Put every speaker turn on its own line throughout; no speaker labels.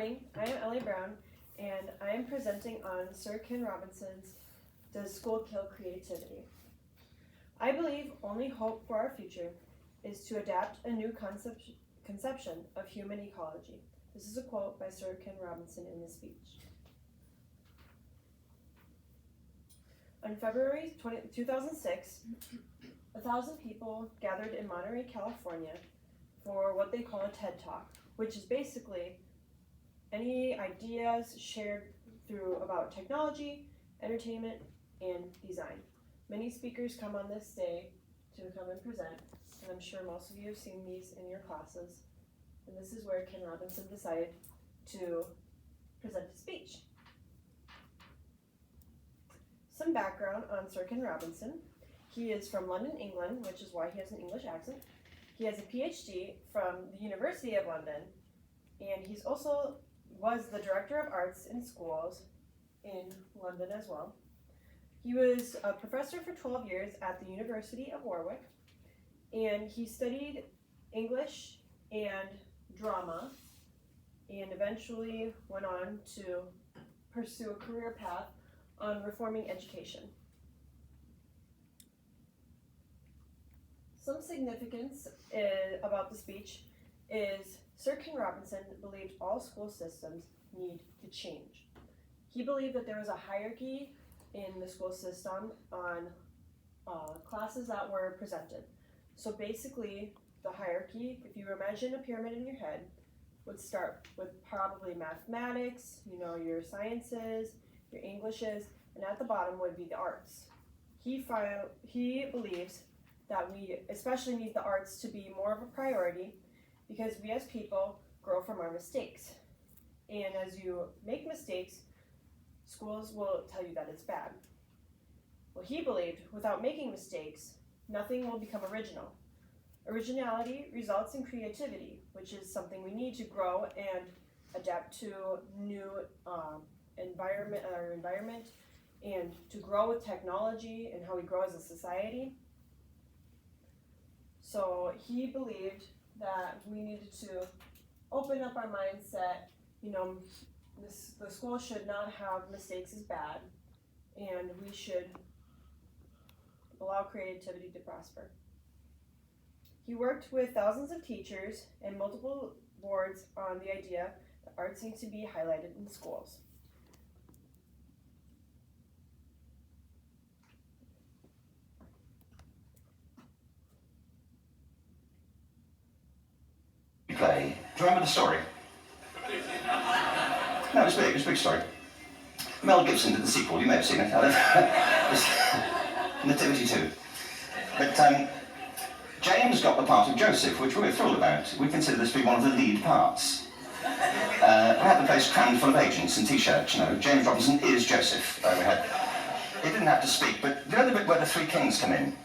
I am Ellie Brown, and I am presenting on Sir Ken Robinson's Does School Kill Creativity? I believe only hope for our future is to adapt a new conception of human ecology. This is a quote by Sir Ken Robinson in his speech. On February 2006, 1,000 people gathered in Monterey, California for what they call a TED Talk, which is basically any ideas shared through about technology, entertainment, and design. Many speakers come on this day to come and present, and I'm sure most of you have seen these in your classes. And this is where Ken Robinson decided to present his speech. Some background on Sir Ken Robinson. He is from London, England, which is why he has an English accent. He has a PhD from the University of London, and he's also was the Director of Arts in Schools in London as well. He was a professor for 12 years at the University of Warwick, and he studied English and drama, and eventually went on to pursue a career path on reforming education. Some significance about the speech is Sir Ken Robinson believed all school systems need to change. He believed that there was a hierarchy in the school system on classes that were presented. So basically, the hierarchy, if you imagine a pyramid in your head, would start with probably mathematics, your sciences, your Englishes, and at the bottom would be the arts. He believes that we especially need the arts to be more of a priority because we as people grow from our mistakes. And as you make mistakes, schools will tell you that it's bad. Well, he believed without making mistakes, nothing will become original. Originality results in creativity, which is something we need to grow and adapt to new environment and to grow with technology and how we grow as a society. So he believed that we needed to open up our mindset. The school should not have mistakes as bad, and we should allow creativity to prosper. He worked with thousands of teachers and multiple boards on the idea that arts need to be highlighted in schools.
Play. Do you remember the story? No, it's big. It's a big story. Mel Gibson did the sequel. You may have seen it. It's Nativity 2. But James got the part of Joseph, which we were thrilled about. We consider this to be one of the lead parts. We had the place crammed full of agents in t-shirts. James Robinson is Joseph. He didn't have to speak, but the other bit where the three kings come in.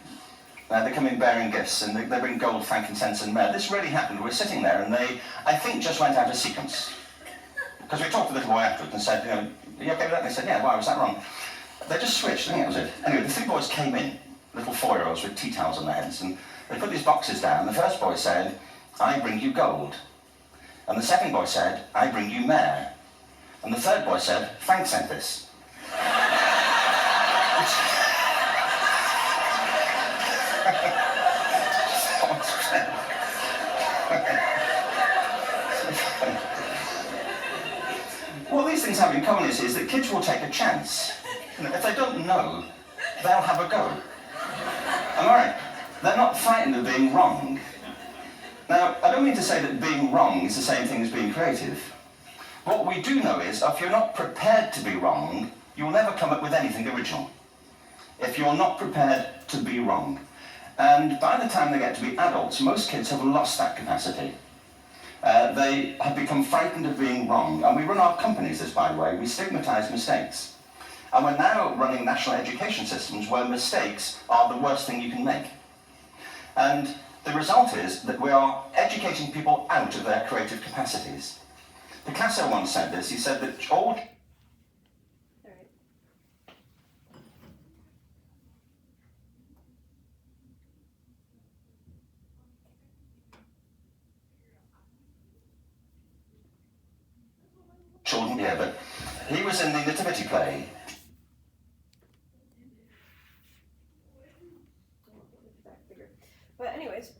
They come in bearing gifts, and they bring gold, frankincense, and myrrh. This really happened. We're sitting there, and they, I think, just went out of sequence. Because we talked to the little boy afterwards and said, are you okay with that? And they said, yeah, why was that wrong? They just switched. I think that was it. Anyway, the three boys came in, little 4-year-olds with tea towels on their heads, and they put these boxes down. The first boy said, I bring you gold. And the second boy said, I bring you myrrh. And the third boy said, Frank sent this. What these things have in common is that kids will take a chance. If they don't know, they'll have a go. Am I right? They're not frightened of being wrong. Now, I don't mean to say that being wrong is the same thing as being creative. What we do know is, if you're not prepared to be wrong, you'll never come up with anything original. If you're not prepared to be wrong. And by the time they get to be adults, most kids have lost that capacity. They have become frightened of being wrong. And we run our companies this, by the way. We stigmatize mistakes. And we're now running national education systems where mistakes are the worst thing you can make. And the result is that we are educating people out of their creative capacities. Picasso once said this. He said that all... Yeah, but he was in the nativity play.
But anyways,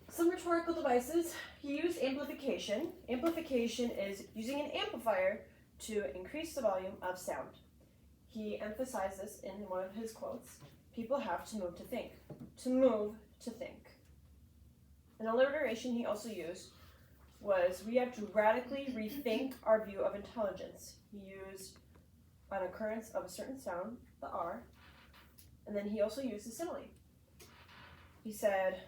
some rhetorical devices. He used amplification. Amplification is using an amplifier to increase the volume of sound. He emphasized this in one of his quotes. People have to move to think. To move to think. An alliteration he also used was we have to radically rethink our view of intelligence. He used an occurrence of a certain sound, the R, and then he also used a simile. He said,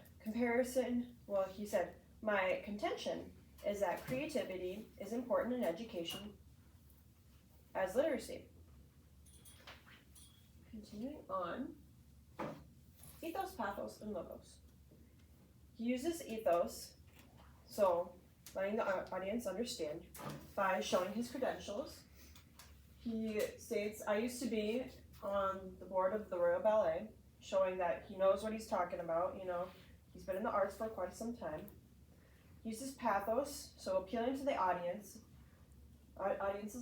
my contention is that creativity is important in education as literacy. Continuing on, ethos, pathos, and logos. He uses ethos, so letting the audience understand, by showing his credentials. He states, I used to be on the board of the Royal Ballet, showing that he knows what he's talking about, he's been in the arts for quite some time. He uses pathos, so appealing to the audience's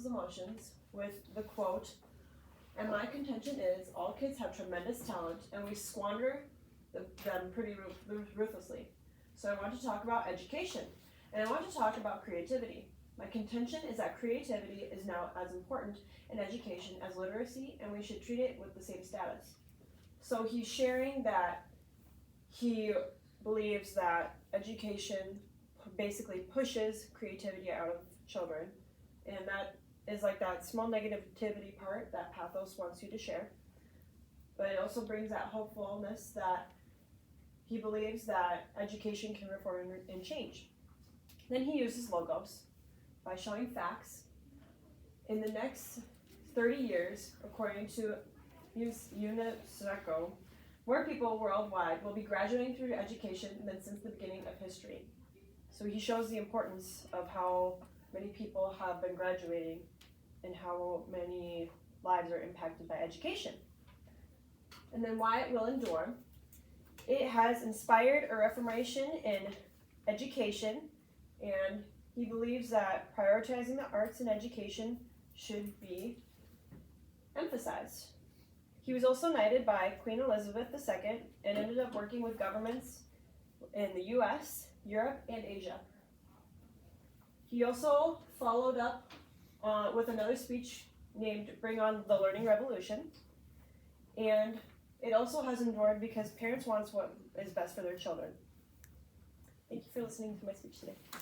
emotions with the quote, and my contention is all kids have tremendous talent and we squander them pretty ruthlessly. So I want to talk about education and I want to talk about creativity. My contention is that creativity is now as important in education as literacy and we should treat it with the same status. So he's sharing that he believes that education basically pushes creativity out of children, and that is like that small negativity part that pathos wants you to share. But it also brings that hopefulness that he believes that education can reform and change. Then he uses logos by showing facts. In the next 30 years, according to UNESCO, more people worldwide will be graduating through education than since the beginning of history. So he shows the importance of how many people have been graduating and how many lives are impacted by education. And then why it will endure. It has inspired a reformation in education, and he believes that prioritizing the arts and education should be emphasized. He was also knighted by Queen Elizabeth II and ended up working with governments in the US, Europe, and Asia. He also followed up with another speech named Bring On the Learning Revolution, and it also has endured because parents want what is best for their children. Thank you for listening to my speech today.